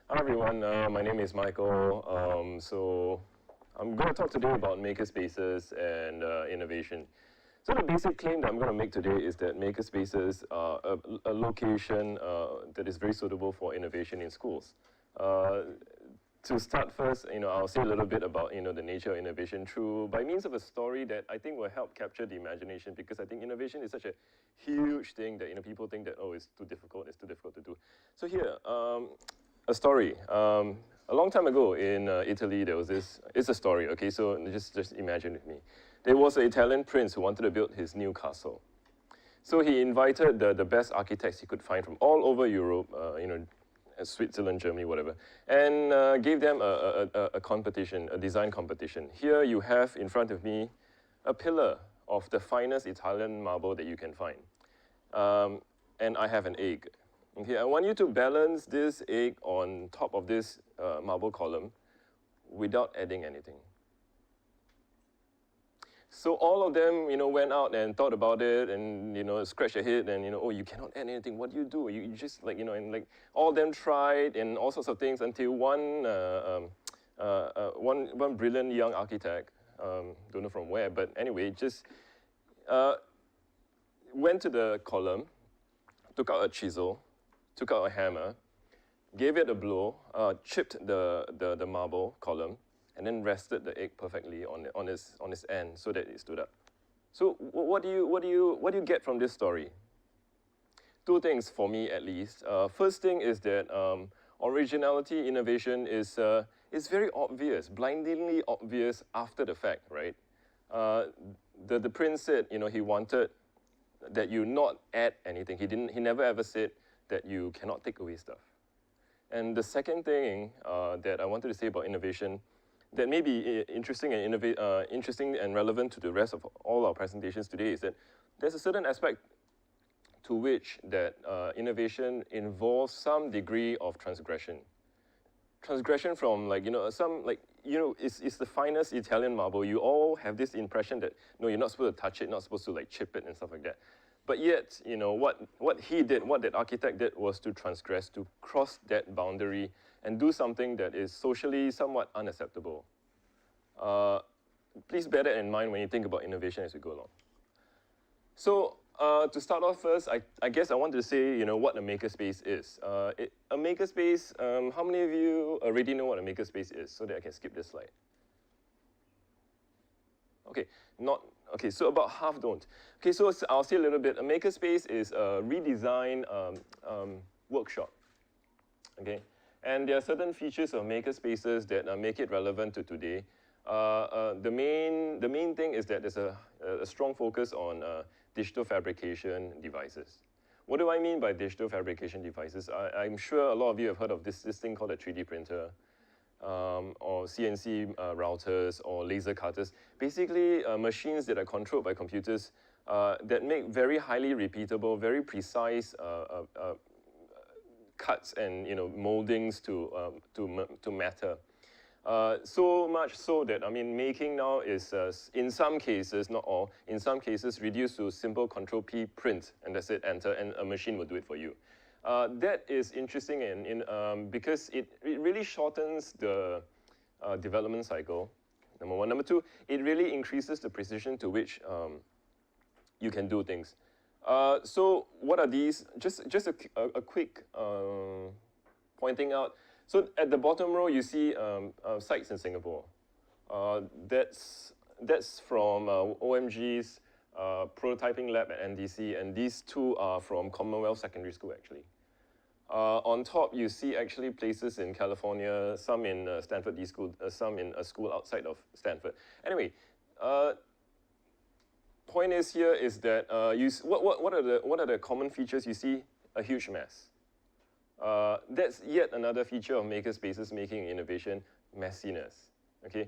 Hi everyone, my name is Michael. So I'm going to talk today about Makerspaces and innovation. So the basic claim that I'm going to make today is that Makerspaces are a location that is very suitable for innovation in schools. To start first, I'll say a little bit about, the nature of innovation by means of a story that I think will help capture the imagination, because I think innovation is such a huge thing that, people think that, oh, it's too difficult to do. So here, a story. A long time ago in Italy, there was this, it's a story, okay, so just imagine with me. There was an Italian prince who wanted to build his new castle. So he invited the best architects he could find from all over Europe, Switzerland, Germany, whatever, and gave them a competition, a design competition. Here you have in front of me a pillar of the finest Italian marble that you can find. And I have an egg. Okay, I want you to balance this egg on top of this marble column without adding anything. So all of them, went out and thought about it and, scratched their head and, oh, you cannot add anything. What do? You just and all of them tried and all sorts of things until one brilliant young architect, don't know from where, but anyway, just went to the column, took out a chisel, took out a hammer, gave it a blow, chipped the marble column, and then rested the egg perfectly on its end so that it stood up. So what do you get from this story? Two things for me at least. First thing is that originality, innovation is very obvious, blindingly obvious after the fact, right? The prince said, he wanted that you not add anything. He never ever said that you cannot take away stuff. And the second thing that I wanted to say about innovation that may be interesting and relevant to the rest of all our presentations today is that there's a certain aspect to which that innovation involves some degree of transgression. Transgression from it's the finest Italian marble. You all have this impression that, no, you're not supposed to touch it, not supposed to chip it and stuff like that. But yet, what he did, what that architect did was to transgress, to cross that boundary and do something that is socially somewhat unacceptable. Please bear that in mind when you think about innovation as we go along. So to start off first, I guess I wanted to say, what a makerspace is. A makerspace, how many of you already know what a makerspace is so that I can skip this slide? Okay, so about half don't. Okay, so I'll say a little bit. A makerspace is a redesign workshop, okay? And there are certain features of makerspaces that make it relevant to today. The main thing is that there's a strong focus on digital fabrication devices. What do I mean by digital fabrication devices? I'm sure a lot of you have heard of this thing called a 3D printer, or CNC routers, or laser cutters. Basically, machines that are controlled by computers that make very highly repeatable, very precise cuts and moldings to matter. So much so that, making now is, in some cases, not all, in some cases reduced to simple Control P print, and that's it, enter, and a machine will do it for you. That is interesting because it really shortens the development cycle, number one. Number two, it really increases the precision to which you can do things. So what are these? Just a quick pointing out. So at the bottom row, you see sites in Singapore. That's from OMG's prototyping lab at NDC, and these two are from Commonwealth Secondary School, actually. On top, you see actually places in California, some in Stanford D School, some in a school outside of Stanford. Anyway, point is here is that what are the common features? You see a huge mess. That's yet another feature of makerspaces making innovation, messiness. Okay,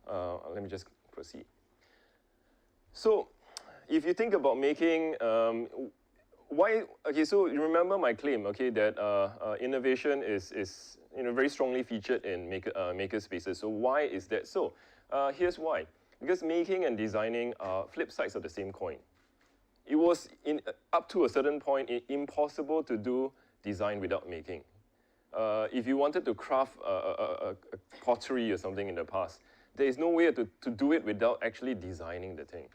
let me just proceed. So, if you think about making, okay, so you remember my claim, okay, that innovation is very strongly featured in makerspaces. So why is that so? Here's why. Because making and designing are flip sides of the same coin. It was, up to a certain point, impossible to do design without making. if you wanted to craft a pottery or something in the past, there is no way to do it without actually designing the thing.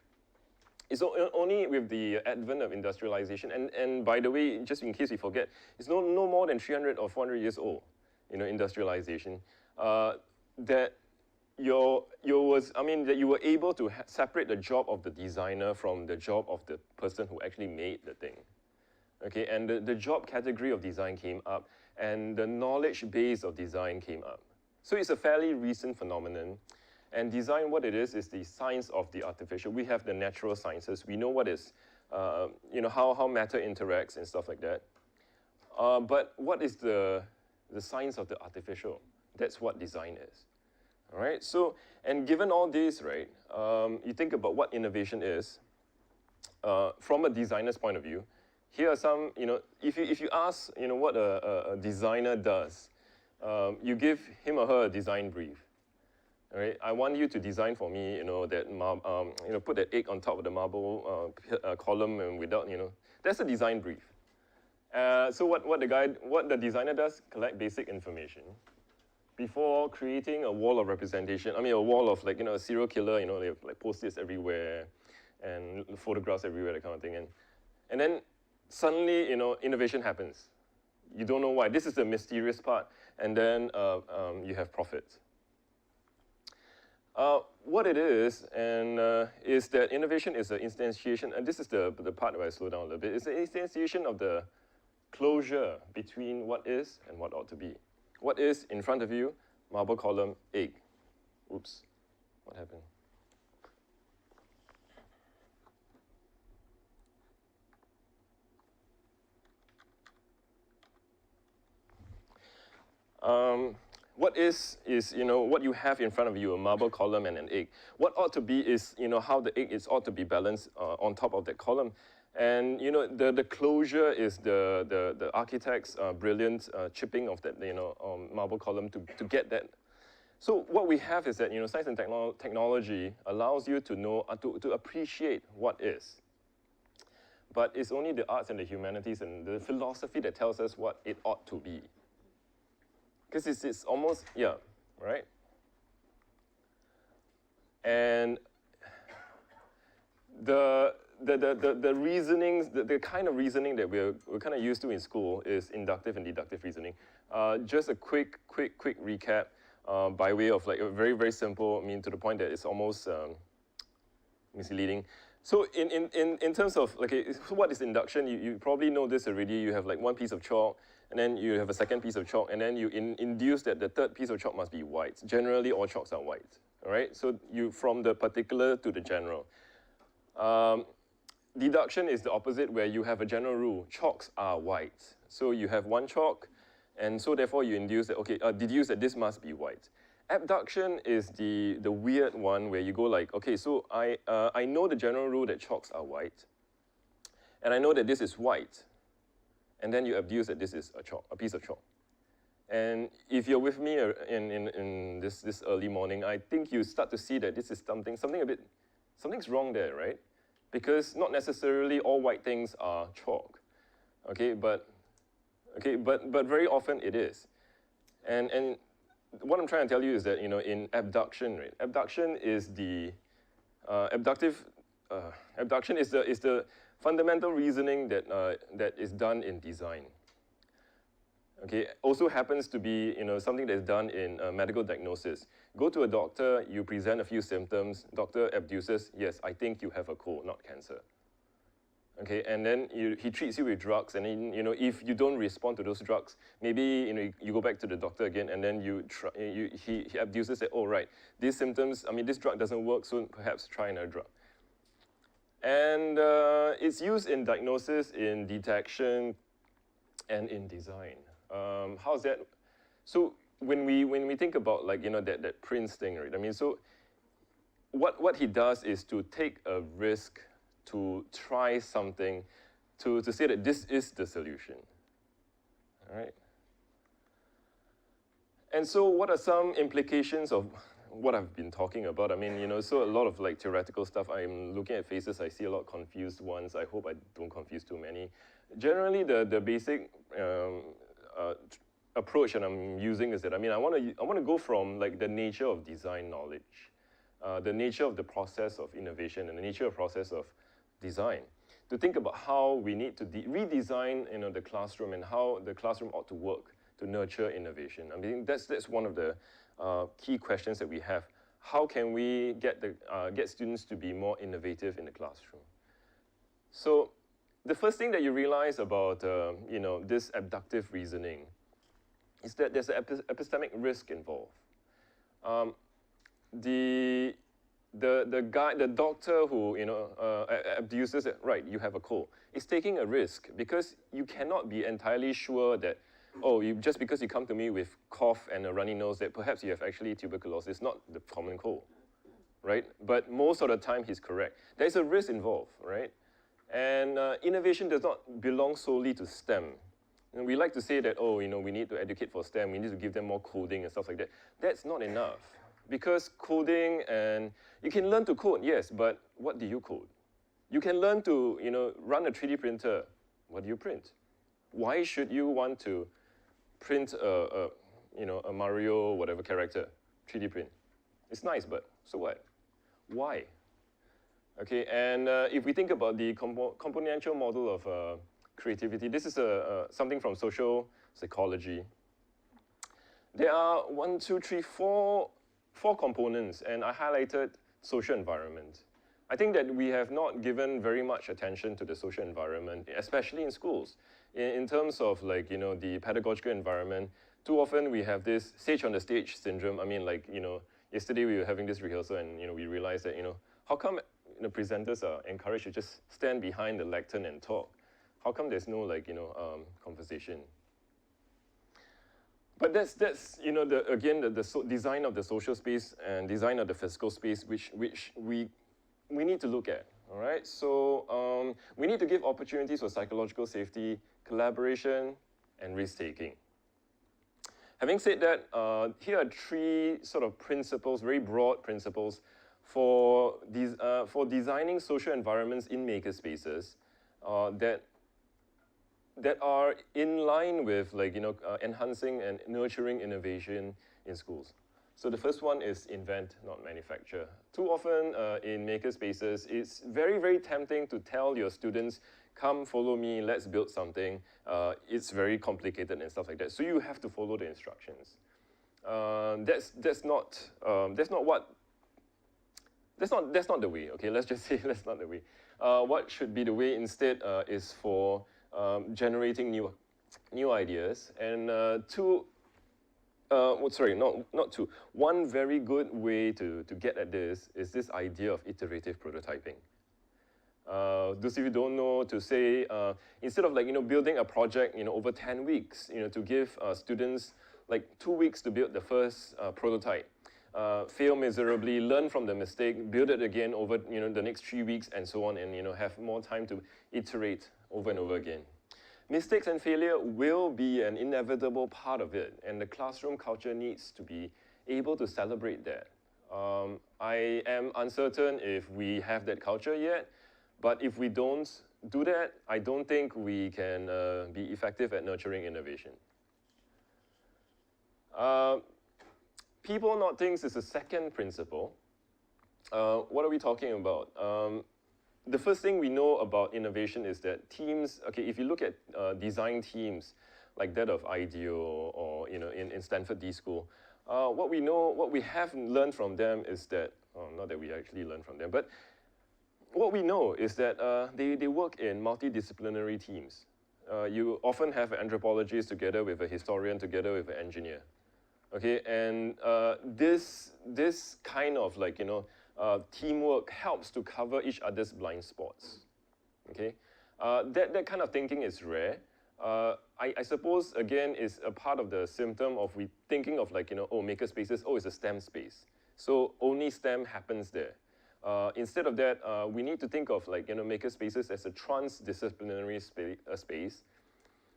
It's only with the advent of industrialization, and by the way, just in case we forget, it's no more than 300 or 400 years old, industrialization, that that you were able to separate the job of the designer from the job of the person who actually made the thing. Okay, and the job category of design came up, and the knowledge base of design came up. So it's a fairly recent phenomenon. And design, what it is the science of the artificial. We have the natural sciences. We know what is, how matter interacts and stuff like that. But what is the science of the artificial? That's what design is. All right. So, and given all this, right, you think about what innovation is from a designer's point of view. Here are some, if you ask, what a designer does, you give him or her a design brief. All right, I want you to design for me, that put that egg on top of the marble column and without, that's a design brief. So what the designer does, collect basic information before creating a wall of representation. I mean, a wall of a serial killer, they have like post-its everywhere and photographs everywhere, that kind of thing. And then suddenly, innovation happens. You don't know why. This is the mysterious part. And then you have profits. What it is, is that innovation is an instantiation, and this is the part where I slow down a little bit. It's an instantiation of the closure between what is and what ought to be. What is in front of you, marble column, egg. Oops, what happened? What is what you have in front of you, a marble column and an egg. What ought to be is, how the egg ought to be balanced on top of that column. And, the closure is the architect's brilliant chipping of that, marble column to get that. So what we have is that, science and technology allows you to know, to appreciate what is. But it's only the arts and the humanities and the philosophy that tells us what it ought to be. Because it's almost, yeah, right? And the reasonings, the kind of reasoning that we're kind of used to in school is inductive and deductive reasoning. Just a quick recap by way of a very, very simple, to the point that it's almost misleading. So in terms of, so what is induction? You probably know this already. You have one piece of chalk, and then you have a second piece of chalk, and then you induce that the third piece of chalk must be white. Generally, all chalks are white, all right? So from the particular to the general. Deduction is the opposite, where you have a general rule. Chalks are white. So you have one chalk, and so therefore you induce that, deduce that this must be white. Abduction is the weird one where you go so I know the general rule that chalks are white, and I know that this is white, and then you abduce that this is a piece of chalk. And if you're with me in this early morning, I think you start to see that this is something's wrong there, right? Because not necessarily all white things are chalk, but very often it is. And what I'm trying to tell you is that, in abduction, right? Abduction is the abduction is the fundamental reasoning that is done in design. Also happens to be, something that's done in medical diagnosis. Go to a doctor, you present a few symptoms, doctor abduces, yes, I think you have a cold, not cancer. And then he treats you with drugs, and then, if you don't respond to those drugs, maybe you go back to the doctor again, and then he abduces that, oh right, these symptoms, this drug doesn't work, so perhaps try another drug. And it's used in diagnosis, in detection, and in design. How's that? So when we think about that Prince thing, right? So what he does is to take a risk, to try something, to say that this is the solution, all right? And so what are some implications of what I've been talking about? So a lot of theoretical stuff. I'm looking at faces, I see a lot of confused ones. I hope I don't confuse too many. Generally, the basic approach that I'm using is that, I mean, I want to go from like the nature of design knowledge, the nature of the process of innovation and the nature of process of design, to think about how we need to redesign, you know, the classroom and how the classroom ought to work to nurture innovation. I mean, that's one of the key questions that we have. How can we get students to be more innovative in the classroom? So the first thing that you realize about you know, this abductive reasoning is that there's an epistemic risk involved. The doctor who, you know, abduces it, right, you have a cold, is taking a risk because you cannot be entirely sure that, oh, just because you come to me with cough and a runny nose, that perhaps you have actually tuberculosis, not the common cold, right? But most of the time he's correct. There's a risk involved, right? And innovation does not belong solely to STEM. And we like to say that, oh, you know, we need to educate for STEM, we need to give them more coding and stuff like that. That's not enough. Because coding, and you can learn to code, yes, but what do you code? You can learn to, you know, run a 3D printer. What do you print? Why should you want to print you know, a Mario whatever character, 3D print? It's nice, but so what? Why? Okay, and if we think about the componential model of creativity, this is something from social psychology. There are 4 components, and I highlighted social environment. I think that we have not given very much attention to the social environment, especially in schools. In terms of, like, you know, the pedagogical environment, too often we have this sage on the stage syndrome. I mean, like, you know, yesterday we were having this rehearsal and, you know, we realized that, you know, how come the presenters are encouraged to just stand behind the lectern and talk? How come there's no, like, you know, conversation? But that's you know, again, the design of the social space and design of the physical space, which we need to look at, all right? So we need to give opportunities for psychological safety, collaboration, and risk-taking. Having said that, here are 3 sort of principles, very broad principles, for designing social environments in makerspaces that are in line with, like, you know, enhancing and nurturing innovation in schools. So the first one is invent, not manufacture. Too often in makerspaces, it's very, very tempting to tell your students, come follow me, let's build something. It's very complicated and stuff like that. So you have to follow the instructions. That's not the way. Okay, let's just say that's not the way. What should be the way instead is for generating new ideas, and one very good way to get at this is this idea of iterative prototyping. Those of you who don't know, to say, instead of, like, you know, building a project, you know, over 10 weeks, you know, to give students like 2 weeks to build the first prototype, fail miserably, learn from the mistake, build it again over, you know, the next 3 weeks and so on, and, you know, have more time to iterate over and over again. Mistakes and failure will be an inevitable part of it, and the classroom culture needs to be able to celebrate that. I am uncertain if we have that culture yet, but if we don't do that, I don't think we can be effective at nurturing innovation. People, not things, is the second principle. What are we talking about? The first thing we know about innovation is that teams, okay, if you look at design teams like that of IDEO or, you know, in Stanford D School, what we have learned from them is that, not that we actually learned from them, but what we know is that they work in multidisciplinary teams. You often have an anthropologist together with a historian, together with an engineer. Okay, and this kind of, like, you know, teamwork helps to cover each other's blind spots. Okay, that kind of thinking is rare. I suppose, again, is a part of the symptom of we thinking of, like, you know, oh, makerspaces, oh, it's a STEM space, so only STEM happens there. Instead of that, we need to think of, like, you know, makerspaces as a transdisciplinary space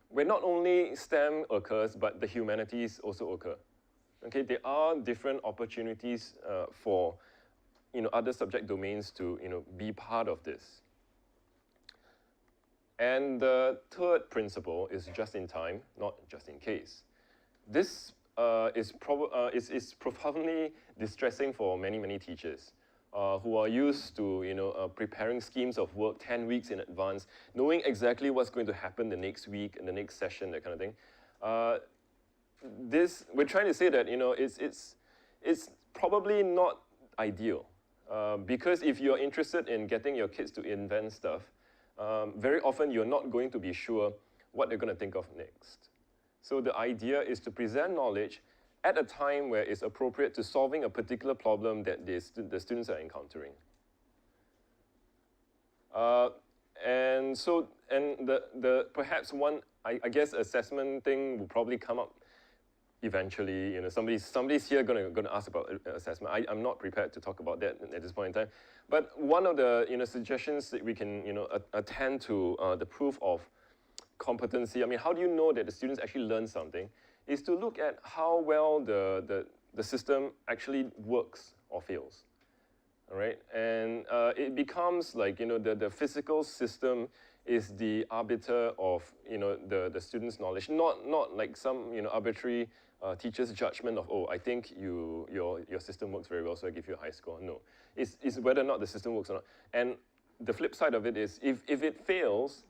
where not only STEM occurs, but the humanities also occur. Okay, there are different opportunities for, you know, other subject domains to, you know, be part of this. And the third principle is just in time, not just in case. this is profoundly distressing for many, many teachers who are used to preparing schemes of work 10 weeks in advance, knowing exactly what's going to happen the next week and the next session, that kind of thing. We're trying to say that it's probably not ideal because if you're interested in getting your kids to invent stuff, very often you're not going to be sure what they're going to think of next. So the idea is to present knowledge at a time where it's appropriate to solving a particular problem that the students are encountering. And the perhaps one, I guess, assessment thing will probably come up eventually. Somebody's here gonna ask about assessment. I'm not prepared to talk about that at this point in time. But one of the suggestions that we can attend to the proof of competency. I mean, how do you know that the students actually learn something? Is to look at how well the system actually works or fails. All right, and it becomes like the physical system is the arbiter of the student's knowledge, not like some arbitrary teacher's judgment of, oh, I think your system works very well, so I give you a high score. No, it's whether or not the system works or not. And the flip side of it is if it fails,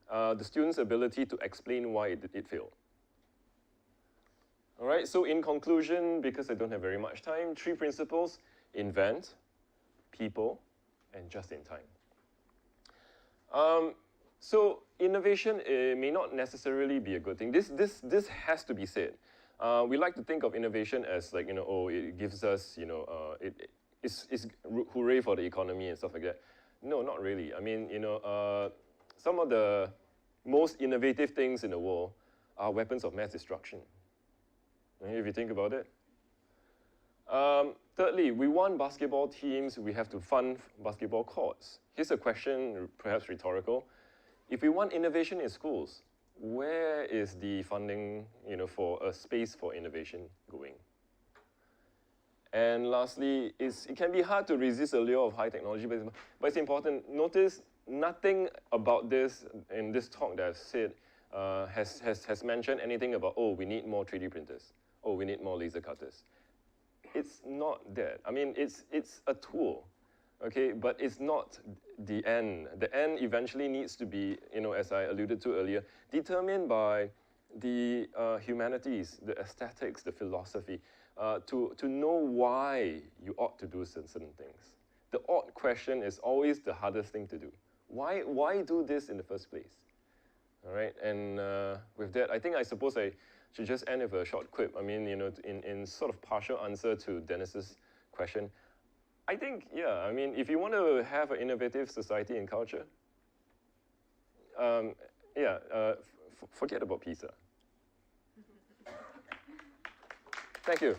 the student's ability to explain why it failed. All right, so in conclusion, because I don't have very much time, 3 principles: invent, people, and just in time. So innovation may not necessarily be a good thing. This has to be said. We like to think of innovation as like, oh, it gives us, it's hooray for the economy and stuff like that. No, not really. I mean, some of the most innovative things in the world are weapons of mass destruction. If you think about it. Thirdly, we want basketball teams, we have to fund basketball courts. Here's a question, perhaps rhetorical. If we want innovation in schools, where is the funding, for a space for innovation going? And lastly, it can be hard to resist the lure of high technology, but it's important. Notice nothing about this in this talk that I've said has mentioned anything about, oh, we need more 3D printers. Oh, we need more laser cutters. It's not that. I mean, it's a tool, okay? But it's not the end. The end eventually needs to be, as I alluded to earlier, determined by the humanities, the aesthetics, the philosophy, to know why you ought to do certain things. The ought question is always the hardest thing to do. Why do this in the first place? All right, and with that, I suppose I should just end with a short quip. I mean, in sort of partial answer to Dennis's question, I think, yeah, I mean, if you want to have an innovative society and culture, forget about pizza. Thank you.